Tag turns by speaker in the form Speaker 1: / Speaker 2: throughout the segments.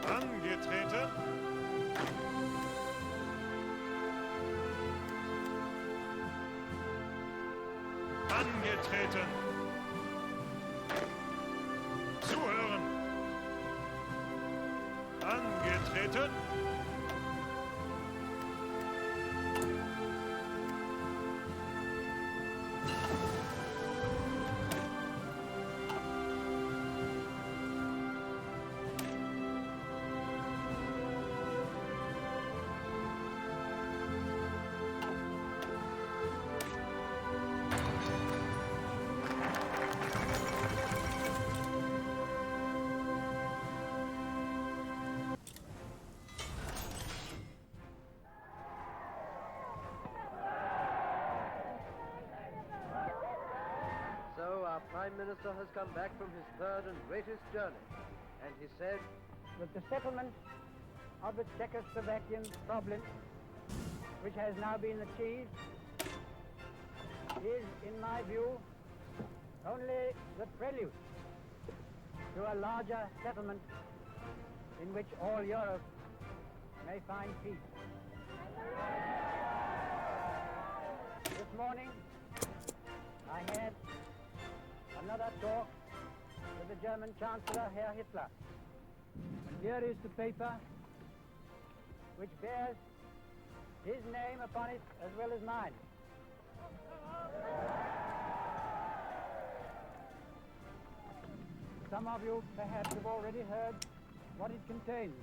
Speaker 1: Angetreten. Angetreten. Zuhören. Angetreten.
Speaker 2: So our Prime Minister has come back from his third and greatest journey, and he said
Speaker 3: that the settlement of the Czechoslovakian problem, which has now been achieved, is, in my view, only the prelude to a larger settlement in which all Europe may find peace. This morning, I had another talk with the German Chancellor, Herr Hitler. And here is the paper which bears his name upon it as well as mine. Some of you perhaps have already heard what it contains,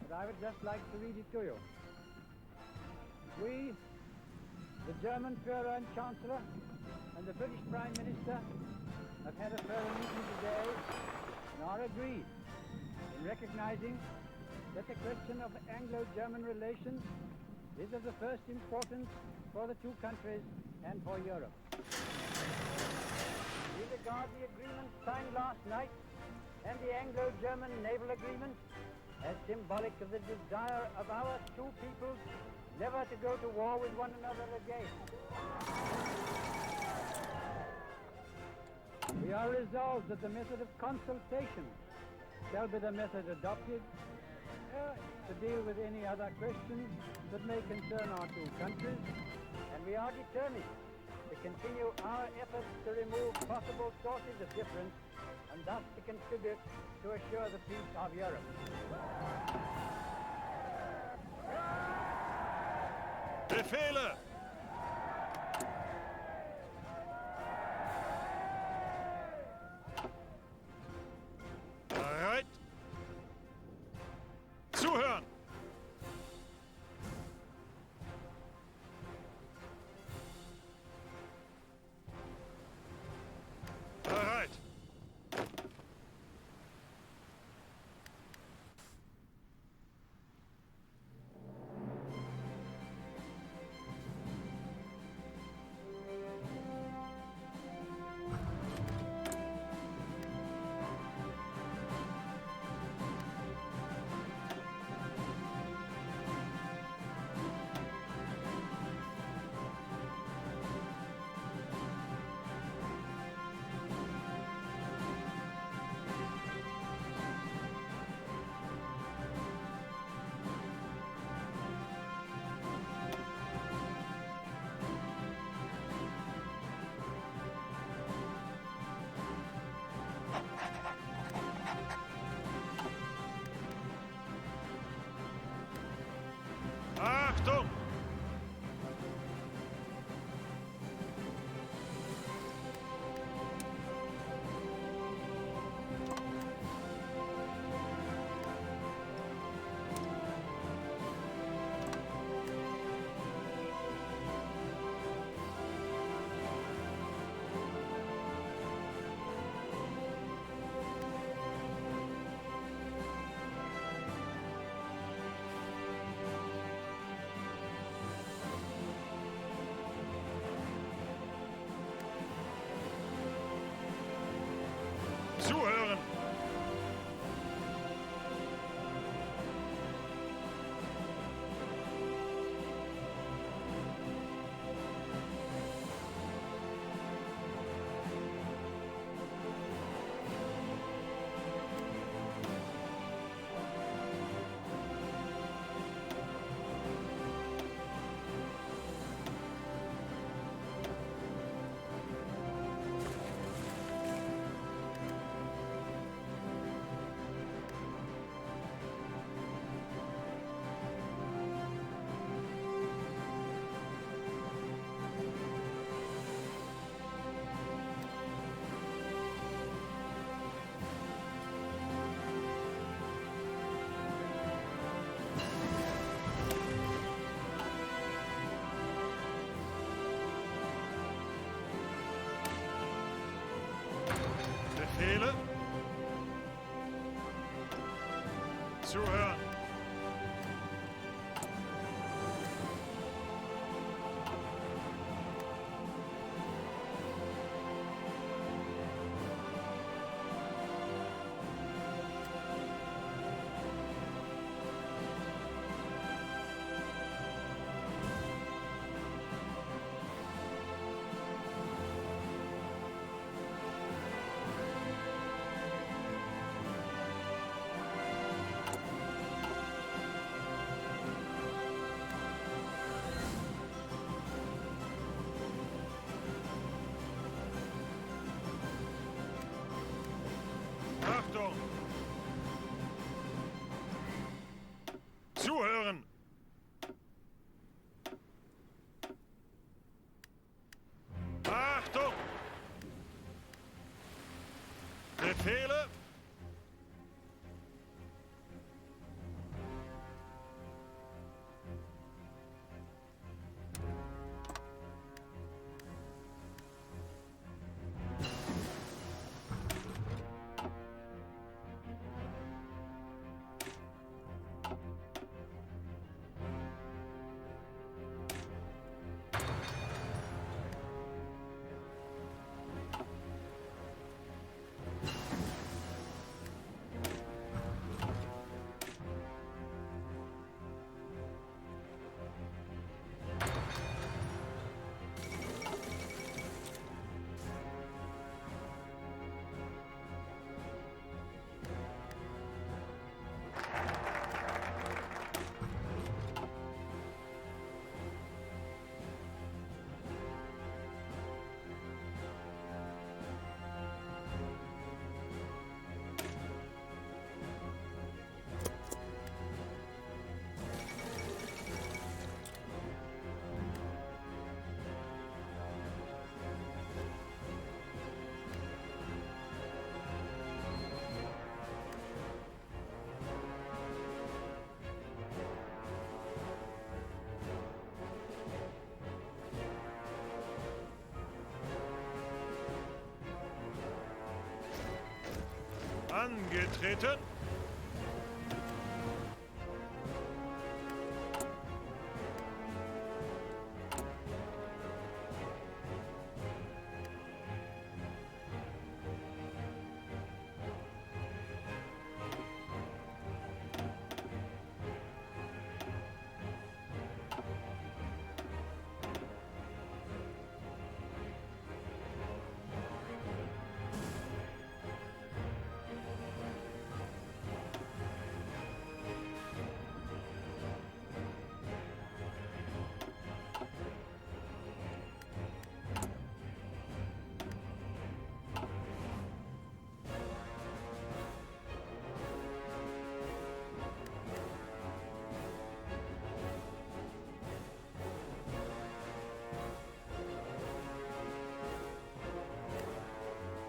Speaker 3: but I would just like to read it to you. We, the German Führer and Chancellor, and the British Prime Minister have had a further meeting today and are agreed in recognizing that the question of Anglo-German relations is of the first importance for the two countries and for Europe. We regard the agreement signed last night and the Anglo-German naval agreement as symbolic of the desire of our two peoples never to go to war with one another again. We are resolved that the method of consultation shall be the method adopted to deal with any other questions that may concern our two countries, and we are determined to continue our efforts to remove possible sources of difference and thus to contribute to assure the peace of Europe.
Speaker 1: Befehle! Bereit! Zuhören! Bereit! Achtung! Zuhören! Befehle. Zuhören. Achtung! Zuhören! Achtung! Befehle! Angetreten.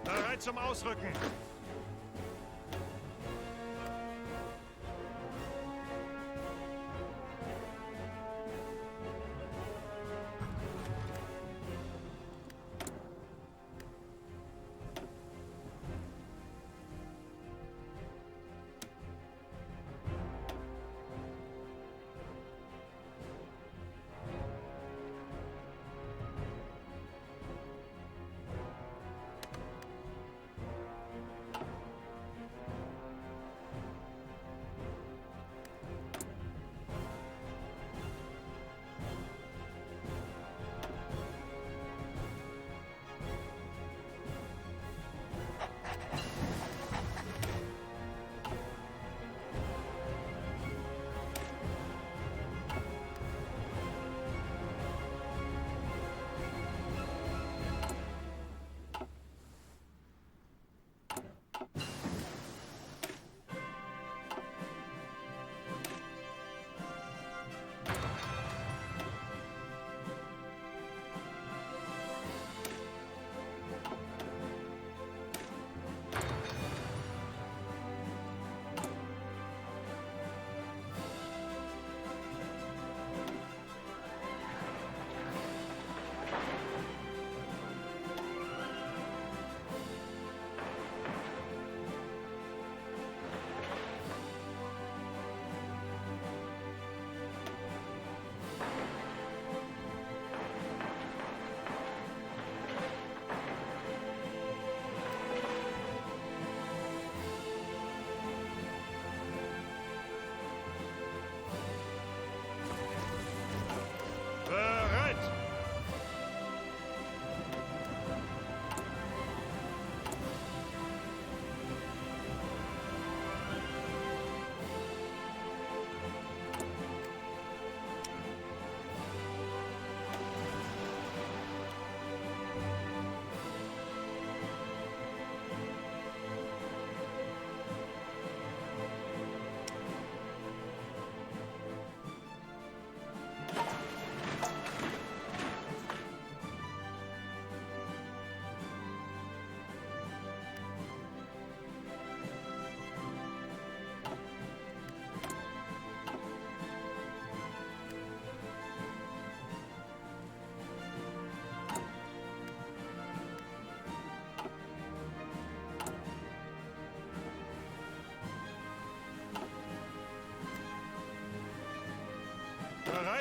Speaker 1: Bereit zum Ausrücken.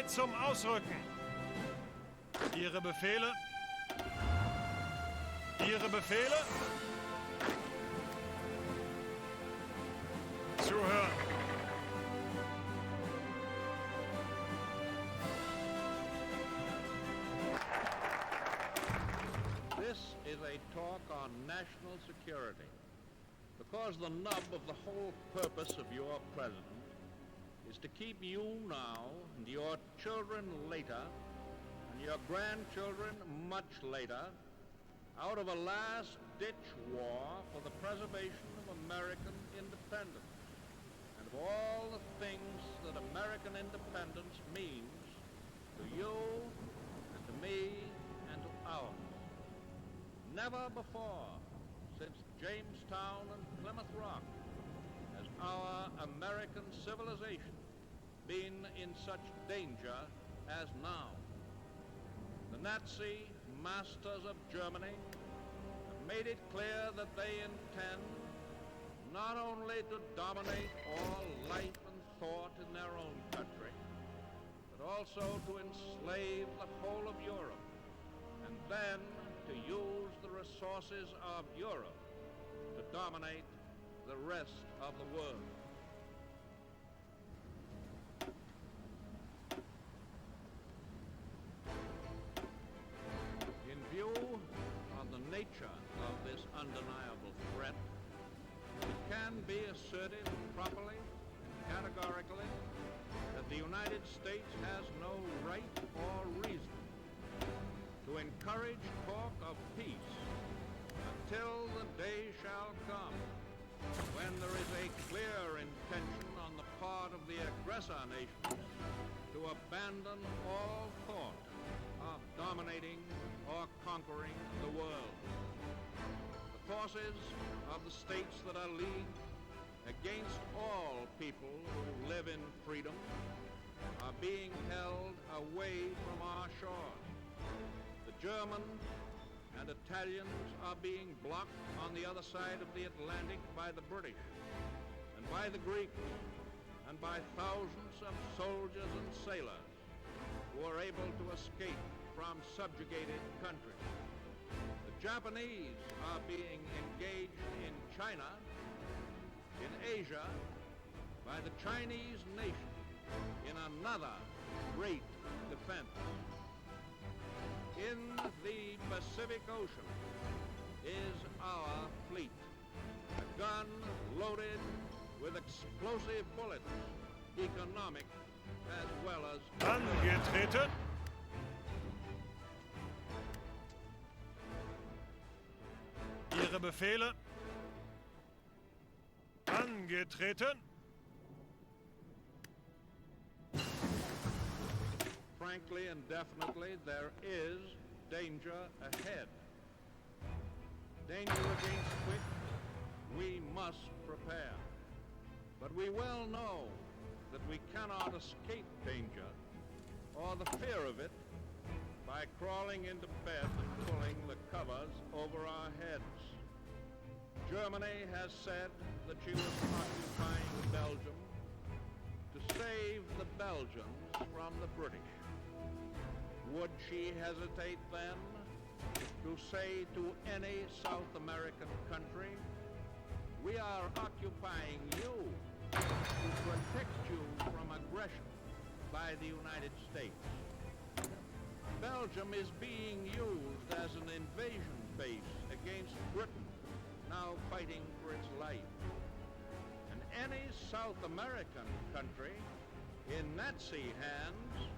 Speaker 1: Bereit zum Ausrücken. Ihre Befehle? Ihre Befehle? Zuhören.
Speaker 4: This is a talk on national security, because the nub of the whole purpose of your president is to keep you now and your children later and your grandchildren much later out of a last-ditch war for the preservation of American independence and of all the things that American independence means to you and to me and to ours. Never before, since Jamestown and Plymouth Rock, has our American civilization been in such danger as now. The Nazi masters of Germany have made it clear that they intend not only to dominate all life and thought in their own country, but also to enslave the whole of Europe, and then to use the resources of Europe to dominate the rest of the world. In view of the nature of this undeniable threat, it can be asserted properly and categorically that the United States has no right or reason to encourage talk of peace until the day shall come when there is a clear intention on the part of the aggressor nations to abandon all thought of dominating or conquering the world. The forces of the states that are leagued against all people who live in freedom are being held away from our shores. The German and Italians are being blocked on the other side of the Atlantic by the British and by the Greeks and by thousands of soldiers and sailors who are able to escape from subjugated countries. The Japanese are being engaged in China, in Asia, by the Chinese nation in another great defense. In the Pacific Ocean is our fleet, a gun loaded with explosive bullets, economic as well as...
Speaker 1: Angetreten. Ihre Befehle? Angetreten.
Speaker 4: Frankly and definitely, there is danger ahead. Danger against which we must prepare. But we well know that we cannot escape danger or the fear of it by crawling into bed and pulling the covers over our heads. Germany has said that she was occupying Belgium to save the Belgians from the British. Would she hesitate then to say to any South American country, we are occupying you to protect you from aggression by the United States? Belgium is being used as an invasion base against Britain, now fighting for its life. And any South American country in Nazi hands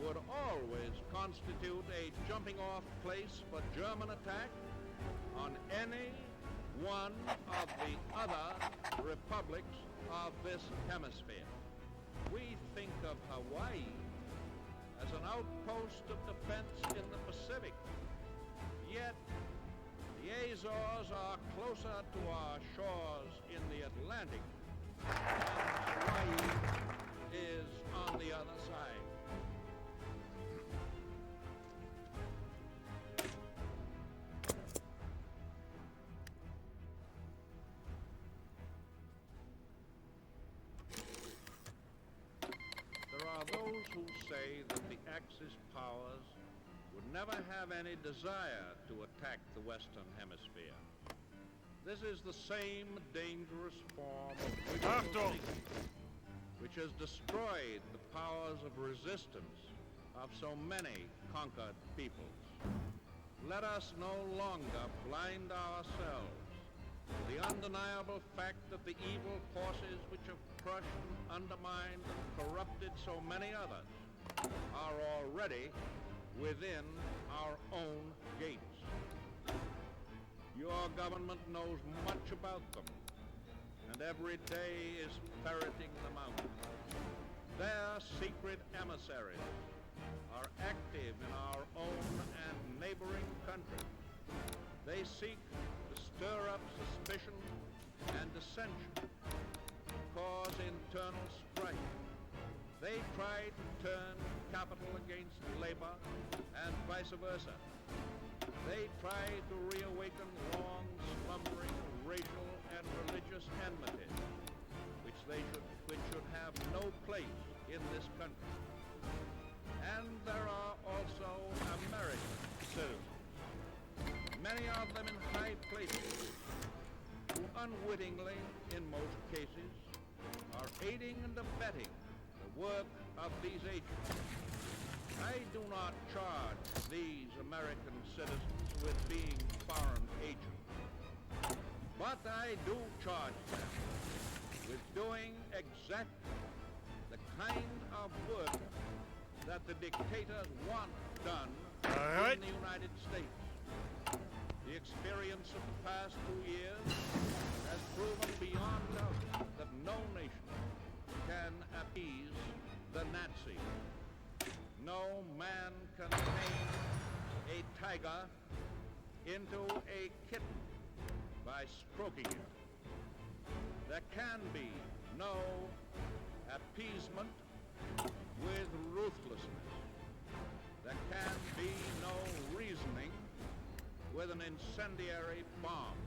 Speaker 4: would always constitute a jumping-off place for German attack on any one of the other republics of this hemisphere. We think of Hawaii as an outpost of defense in the Pacific, yet the Azores are closer to our shores in the Atlantic, and Hawaii is on the other side. There are those who say that the Axis powers would never have any desire to attack the Western Hemisphere. This is the same dangerous form of wishful thinking which has destroyed the powers of resistance of so many conquered peoples. Let us no longer blind ourselves to the undeniable fact that the evil forces which have crushed and undermined and corrupted so many others are already within our own gates. Your government knows much about them, and every day is ferreting them out. Their secret emissaries are active in our own and neighboring countries. They seek to stir up suspicion and dissension, cause internal strife. They try to turn capital against labor and vice versa. They try to reawaken long slumbering racial and religious enmities, which should have no place in this country. And there are also American citizens, many of them in high places, who unwittingly, in most cases, are aiding and abetting the work of these agents. I do not charge these American citizens with being foreign agents, but I do charge them with doing exactly the kind of work that the dictators want done in the United States. The experience of the past 2 years has proven beyond doubt that no nation can appease the Nazis. No man can tame a tiger into a kitten by stroking it. There can be no appeasement with ruthlessness. There can be no reasoning with an incendiary bomb.